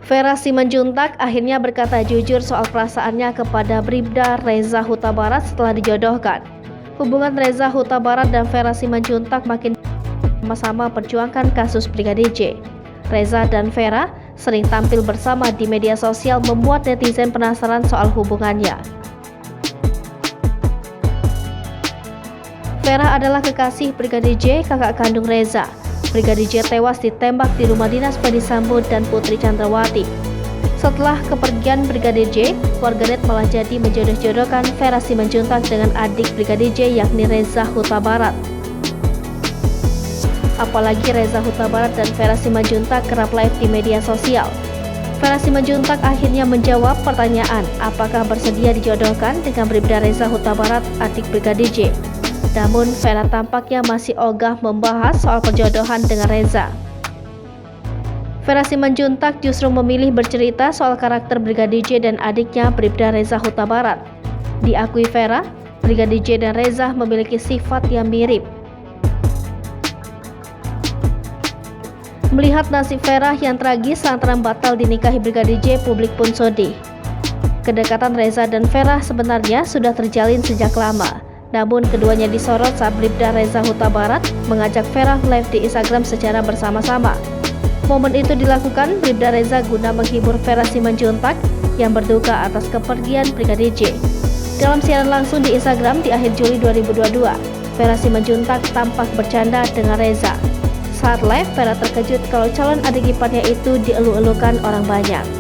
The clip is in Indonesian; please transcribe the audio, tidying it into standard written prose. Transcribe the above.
Vera Simanjuntak akhirnya berkata jujur soal perasaannya kepada Bribda Reza Huta Barat setelah dijodohkan. Hubungan Reza Huta Barat dan Vera Simanjuntak makin sama-sama perjuangkan kasus Brigadir J. Reza dan Vera sering tampil bersama di media sosial membuat netizen penasaran soal hubungannya. Vera adalah kekasih Brigadir J, kakak kandung Reza. Brigadir J tewas ditembak di rumah dinas Ferdy Sambo dan Putri Chandrawati. Setelah kepergian Brigadir J, warganet malah jadi menjodoh-jodohkan Vera Simanjuntak dengan adik Brigadir J yakni Reza Huta Barat. Apalagi Reza Huta Barat dan Vera Simanjuntak kerap live di media sosial. Vera Simanjuntak akhirnya menjawab pertanyaan apakah bersedia dijodohkan dengan Bribda Reza Huta Barat, adik Brigadir J. Namun Vera tampaknya masih ogah membahas soal perjodohan dengan Reza. Vera Simanjuntak justru memilih bercerita soal karakter Brigadir J dan adiknya Bribda Reza Huta Barat. Diakui Vera, Brigadir J dan Reza memiliki sifat yang mirip. Melihat nasib Vera yang tragis lantaran batal dinikahi Brigadir J, publik pun sedih. Kedekatan Reza dan Vera sebenarnya sudah terjalin sejak lama. Namun keduanya disorot saat Bribda Reza Huta Barat mengajak Vera live di Instagram secara bersama-sama. Momen itu dilakukan Bribda Reza guna menghibur Vera Simanjuntak yang berduka atas kepergian Brigadir J. Dalam siaran langsung di Instagram di akhir Juli 2022, Vera Simanjuntak tampak bercanda dengan Reza. Saat live, Vera terkejut kalau calon adik iparnya itu dielu-elukan orang banyak.